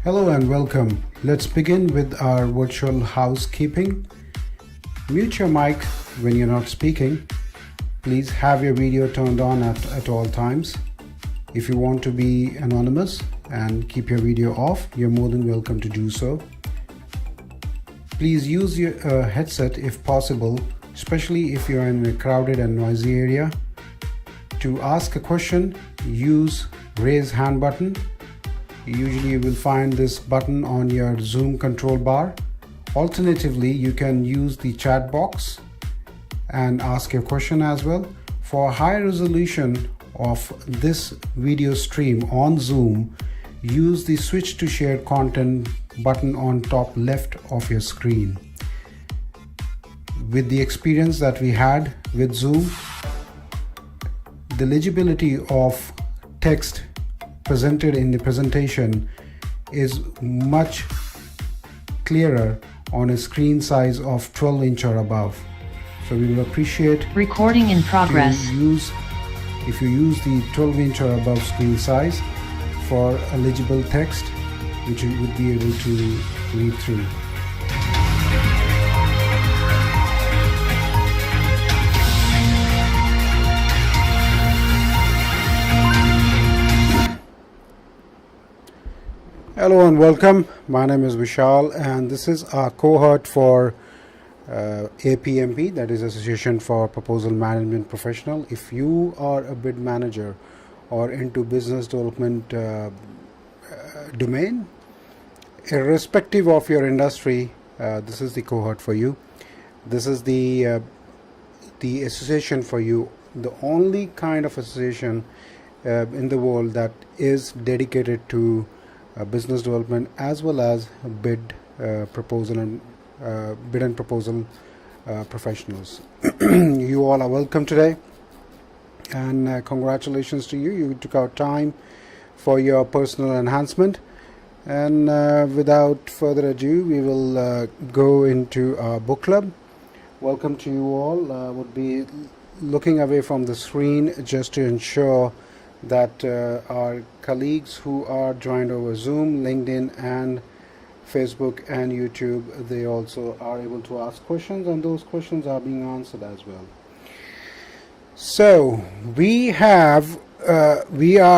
Hello and welcome. Let's begin with our virtual housekeeping. Mute your mic when you're not speaking. Please have your video turned on at all times. If you want to be anonymous and keep your video off, you're more than welcome to do so. Please use your headset if possible, especially if you're in a crowded and noisy area. To ask a question, use raise hand button. Usually you will find this button on your Zoom control bar. Alternatively, you can use the chat box and ask your question as well. For high resolution of this video stream on Zoom, use the switch to shared content button on top left of your screen. With the experience that we had with Zoom, the legibility of text presented in the presentation is much clearer on a screen size of 12 inch or above. So we will appreciate recording in progress. If you use the 12 inch or above screen size for a legible text which you would be able to read through. Hello and welcome. My name is Vishal and this is our cohort for APMP, that is Association for Proposal Management Professional. If you are a bid manager or into business development domain, irrespective of your industry, this is the cohort for you. This is the association for you, the only kind of association in the world that is dedicated to business development as well as bid proposal and proposal professionals. You all are welcome today, and congratulations to you. You took out time for your personal enhancement, and without further ado, we will go into our book club. Welcome to you all. I would be looking away from the screen just to ensure that our colleagues who are joined over Zoom, LinkedIn and Facebook and YouTube, they also are able to ask questions, and those questions are being answered as well. So we are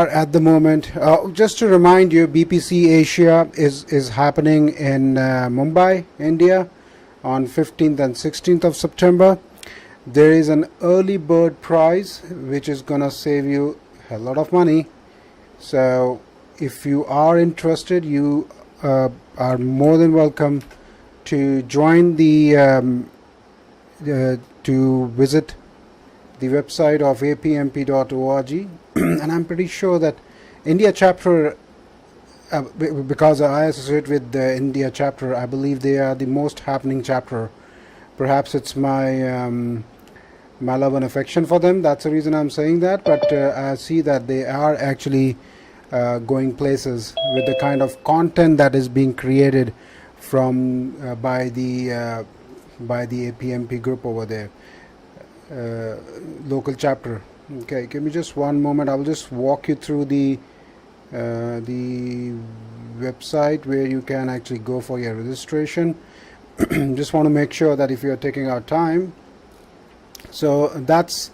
at the moment, just to remind you, BPC Asia is happening in Mumbai, India on 15th and 16th of September. There is an early bird prize which is gonna save you a lot of money. So if you are interested, you are more than welcome to join to visit the website of apmp.org. And I'm pretty sure that India chapter, because I associate with the India chapter, I believe they are the most happening chapter. Perhaps it's my love and affection for them, that's the reason I'm saying that, but I see that they are actually going places with the kind of content that is being created from by the APMP group over there, local chapter. Okay, give me just one moment. I will just walk you through the website where you can actually go for your registration. Just want to make sure that if you are taking our time. So that's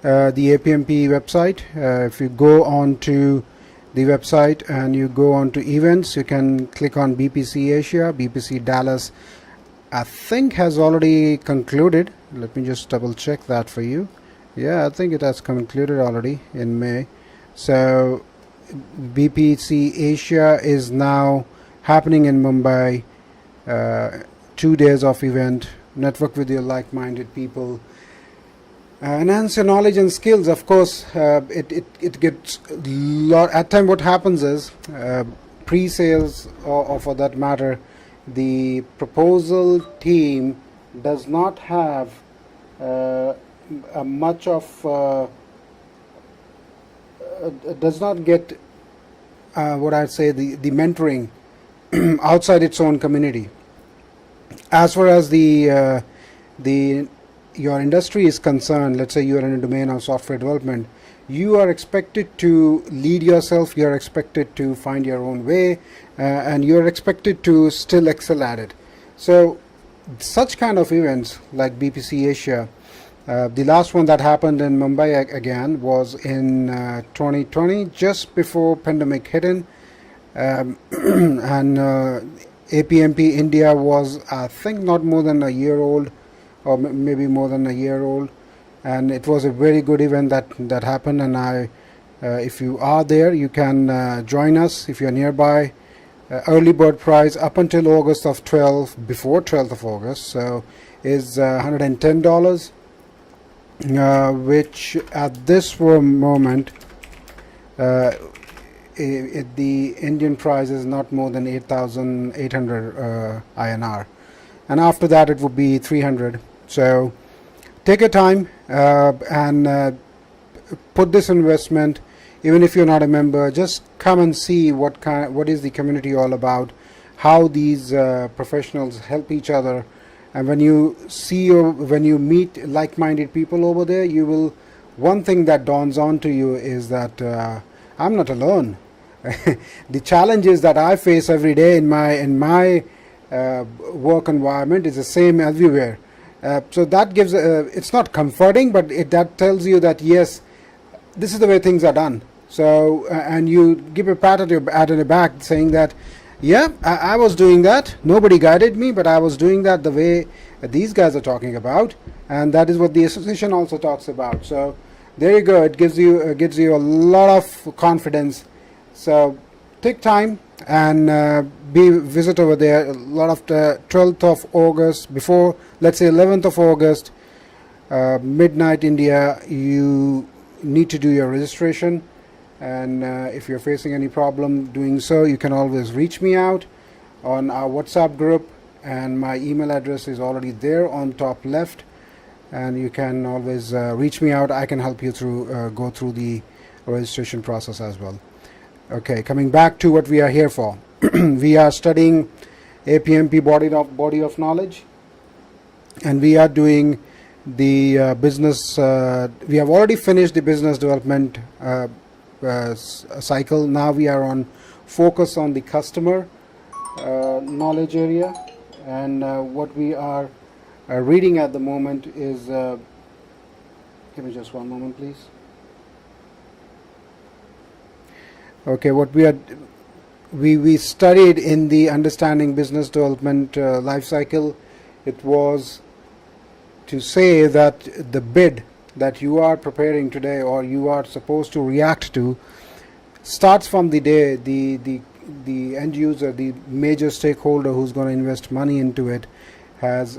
the APMP website. If you go on to the website and you go on to events, you can click on BPC Asia. BPC Dallas, I think, has already concluded. Let me just double check that for you. Yeah, I think it has concluded already in May. So BPC Asia is now happening in Mumbai. 2 days of event. Network with your like-minded people. Enhance your knowledge and skills. Of course, it gets a lot. At time, what happens is pre-sales, or for that matter, the proposal team does not have much of does not get what I'd say the mentoring outside its own community. As far as your industry is concerned, let's say you are in a domain of software development, you are expected to lead yourself, you're expected to find your own way, and you're expected to still excel at it. So such kind of events like BPC Asia, the last one that happened in Mumbai again was in 2020, just before pandemic hit in, and APMP India was, I think, not more than a year old, or maybe more than a year old, and it was a very good event that happened. And if you are there, you can join us if you're nearby. Early bird price up until August of 12, before 12th of August, so is $110, which at this moment the Indian price is not more than 8,800 INR, and after that it would be 300. So take your time and put this investment. Even if you're not a member, just come and see what is the community all about, how these professionals help each other. And when you meet like-minded people over there, one thing that dawns on to you is that I'm not alone. The challenges that I face every day in my work environment is the same everywhere. So that gives it's not comforting, but that tells you that yes, this is the way things are done. So and you give a pat on the back, saying that yeah, I was doing that. Nobody guided me, but I was doing that the way these guys are talking about, and that is what the association also talks about. So there you go. It gives you a lot of confidence. So take time and visit over there. A lot of the 12th of August, before, let's say, 11th of August, midnight India, you need to do your registration. And if you're facing any problem doing so, you can always reach me out on our WhatsApp group, and my email address is already there on top left, and you can always reach me out. I can help you go through the registration process as well. Okay, coming back to what we are here for. We are studying APMP body of knowledge, and we are doing the business. We have already finished the business development cycle. Now we are on focus on the customer knowledge area, and what we are reading at the moment is give me just one moment, please. Okay, what we studied in the understanding business development life cycle, it was to say that the bid that you are preparing today, or you are supposed to react to, starts from the day the end user, the major stakeholder who's going to invest money into it, has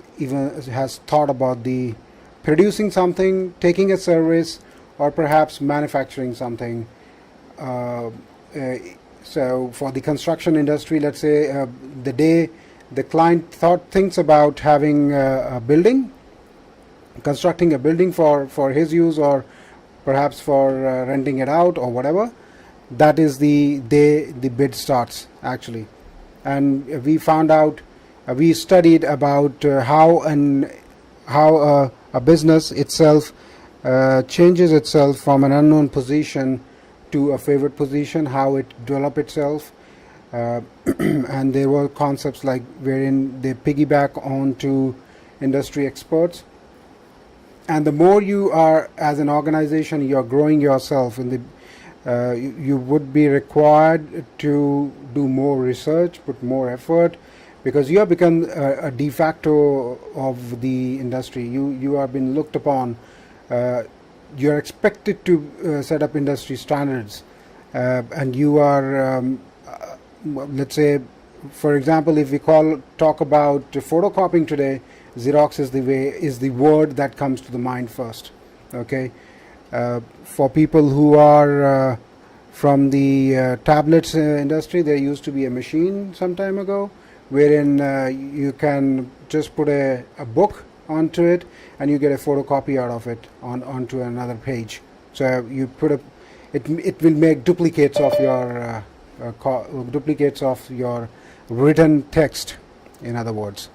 thought about the producing something, taking a service, or perhaps manufacturing something. So for the construction industry, let's say the day the client thinks about having a building, constructing a building for his use, or perhaps for renting it out or whatever, that is the day the bid starts actually. And we found out, we studied about how a business itself changes itself from an unknown position to a favored position, how it develop itself, and there were concepts like wherein they piggyback on to industry experts. And the more you are, as an organization, you are growing yourself, in you would be required to do more research, put more effort, because you have become a de facto of the industry. You have been looked upon. You are expected to set up industry standards, and you are, let's say, for example, if we talk about photocopying today, Xerox is the word that comes to the mind first. Okay, for people who are from the tablets industry, there used to be a machine some time ago, wherein you can just put a book onto it, and you get a photocopy out of it onto another page. So you put it will make duplicates of your written text, in other words.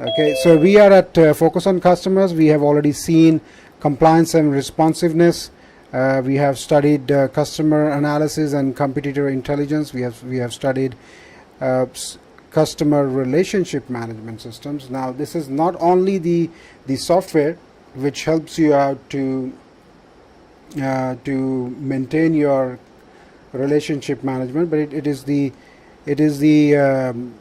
Okay, so we are at focus on customers. We have already seen compliance and responsiveness. We have studied customer analysis and competitor intelligence. We have studied customer relationship management systems. Now, this is not only the software which helps you out to maintain your relationship management, but it is the ecosystem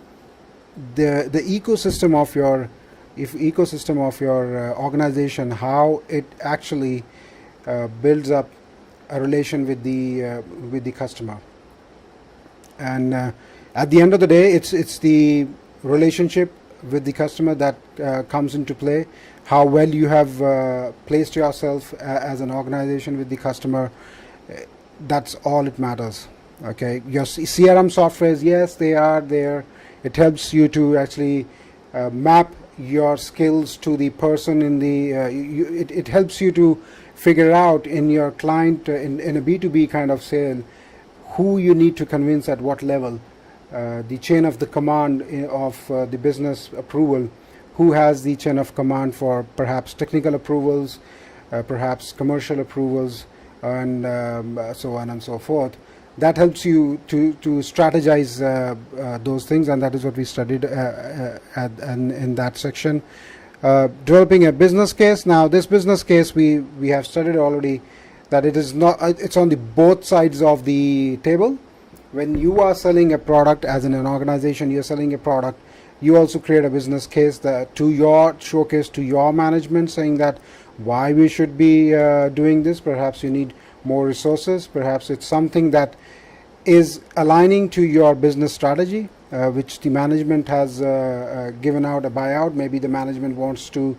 of your organization, how it actually builds up a relation with the customer. And at the end of the day, it's the relationship with the customer that comes into play. How well you have placed yourself as an organization with the customer, that's all it matters. Okay, your CRM softwares, yes, they are there. It helps you to actually map your skills to the person in the it helps you to figure out in your client in a B2B kind of sale who you need to convince at what level, the chain of the command of the business approval, who has the chain of command for perhaps technical approvals, perhaps commercial approvals, and so on and so forth. That helps you to strategize those things, and that is what we studied in that section. Developing a business case. Now, this business case we have studied already, that it's on the both sides of the table. When you are selling a product, as in an organization, you're selling a product, you also create a business case showcase to your management, saying that why we should be doing this. Perhaps you need more resources. Perhaps it's something that is aligning to your business strategy, which the management has given out a buyout. Maybe the management wants to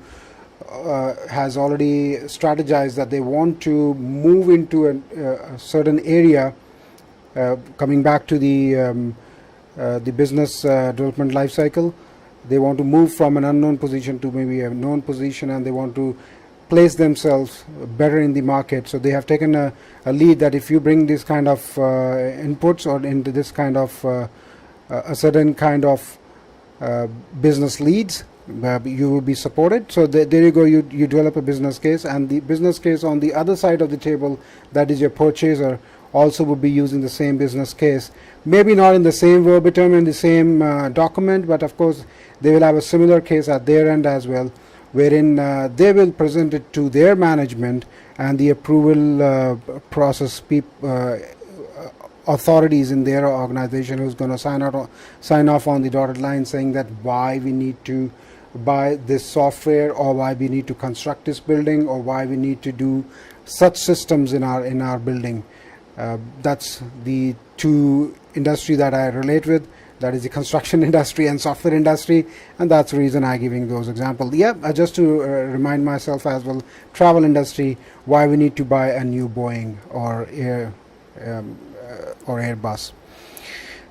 has already strategized that they want to move into a certain area. Coming back to the business development life cycle, they want to move from an unknown position to maybe a known position, and they want to place themselves better in the market. So they have taken a lead that if you bring this kind of inputs or into this kind of a certain kind of business leads, you will be supported. So there you go, you develop a business case, and the business case on the other side of the table, that is your purchaser, also would be using the same business case. Maybe not in the same verbatim in the same document, but of course they will have a similar case at their end as well, wherein they will present it to their management, and the approval process authorities in their organization who's going to sign off on the dotted line, saying that why we need to buy this software, or why we need to construct this building, or why we need to do such systems in our building. That's the two industry that I relate with. That is the construction industry and software industry, and that's the reason I'm giving those examples. Just to remind myself as well, travel industry, why we need to buy a new Boeing or Airbus.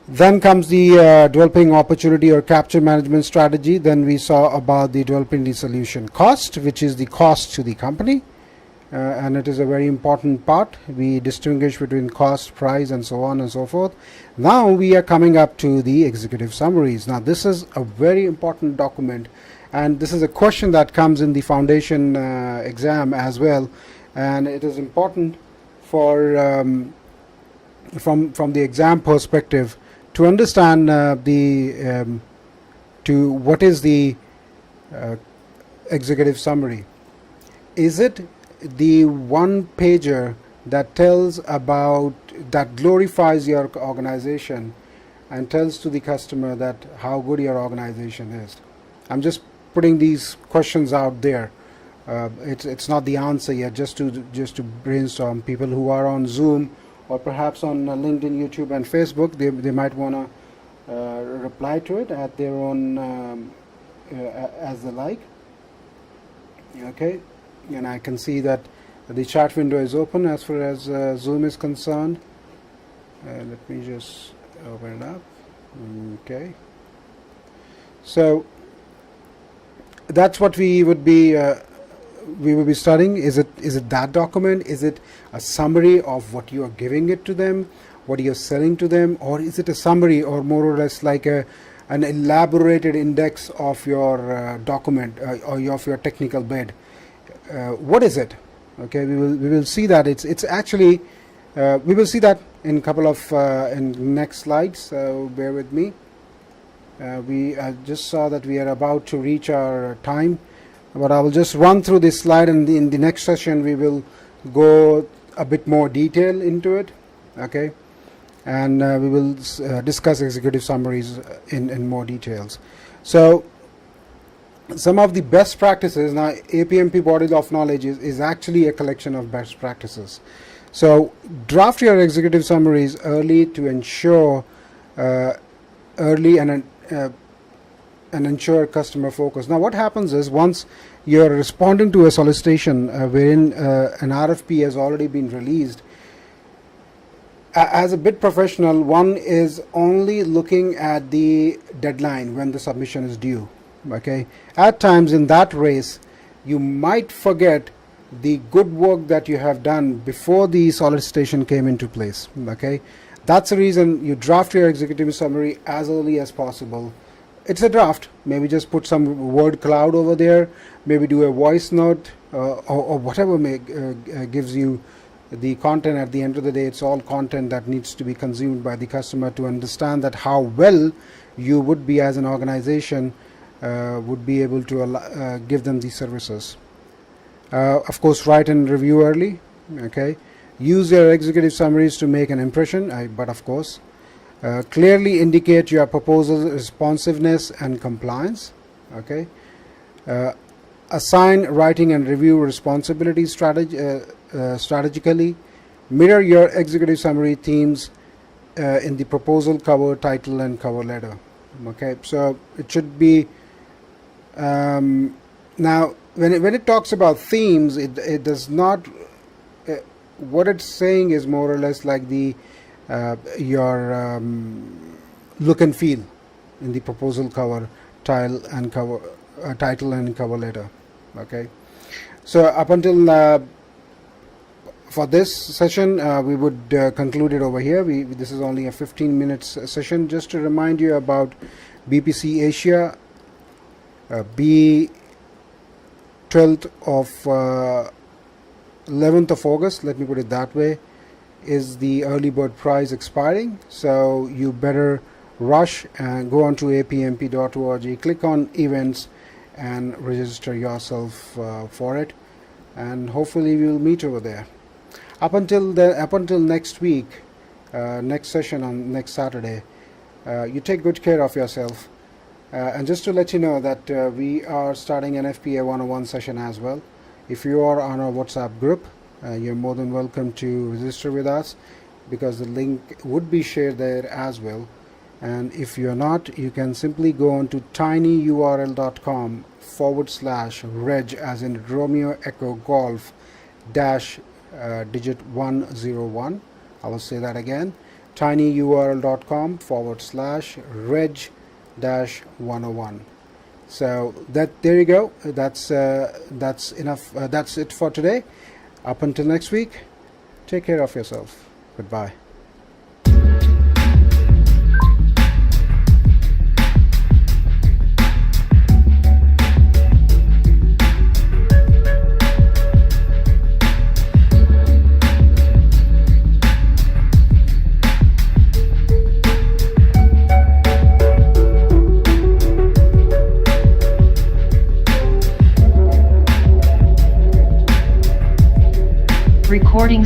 Then comes the developing opportunity or capture management strategy. Then we saw about the developing the solution cost, which is the cost to the company. And it is a very important part. We distinguish between cost, price, and so on and so forth. Now we are coming up to the executive summaries. Now this is a very important document, and this is a question that comes in the foundation exam as well, and it is important for from the exam perspective to understand what is the executive summary. Is it the one pager that tells about, that glorifies your organization and tells to the customer that how good your organization is? I'm just putting these questions out there. It's not the answer yet, just to brainstorm. People who are on Zoom or perhaps on LinkedIn, YouTube, and Facebook, they might want to reply to it at their own as they like. Okay. And I can see that the chat window is open as far as Zoom is concerned. Let me just open it up. Okay. So that's what we would be studying. Is it that document? Is it a summary of what you are giving it to them, what you're selling to them, or is it a summary, or more or less like an elaborated index of your document or of your technical bid? What is it? Okay, we will see that it's actually we will see that in a couple of in next slides. So bear with me. We just saw that we are about to reach our time, but I will just run through this slide, and in the next session we will go a bit more detail into it. Okay, and we will discuss executive summaries in more details. So some of the best practices. Now, APMP Body of Knowledge is actually a collection of best practices. So draft your executive summaries early to ensure early and ensure customer focus. Now, what happens is once you're responding to a solicitation wherein an RFP has already been released, as a bid professional, one is only looking at the deadline when the submission is due. Okay, at times in that race you might forget the good work that you have done before the solicitation came into place. Okay, that's the reason you draft your executive summary as early as possible. It's a draft, maybe just put some word cloud over there, maybe do a voice note or whatever gives you the content. At the end of the day, it's all content that needs to be consumed by the customer to understand that how well you would be as an organization would be able to give them these services. Of course, write and review early. Okay, use your executive summaries to make an impression, but of course clearly indicate your proposal responsiveness and compliance. Okay, assign writing and review responsibilities strategically. Mirror your executive summary themes in the proposal cover, title, and cover letter. Okay, so it should be now when it talks about themes, it does not what it's saying is more or less like the your look and feel in the proposal cover, title and cover letter. Okay, so up until for this session we would conclude it over here. This is only a 15 minutes session. Just to remind you about BPC Asia, B 12th of 11th of August, let me put it that way, is the early bird prize expiring. So you better rush and go on to apmp.org, click on events and register yourself for it, and hopefully we will meet over there. Up until next week, next session on next Saturday, you take good care of yourself. And just to let you know that we are starting an FPA 101 session as well. If you are on our WhatsApp group, you're more than welcome to register with us, because the link would be shared there as well. And if you're not, you can simply go on to tinyurl.com/reg, as in Romeo Echo Golf dash digit 101. I will say that again, tinyurl.com/reg dash 101. So there you go. That's enough. That's it for today. Up until next week, take care of yourself. Goodbye. Recording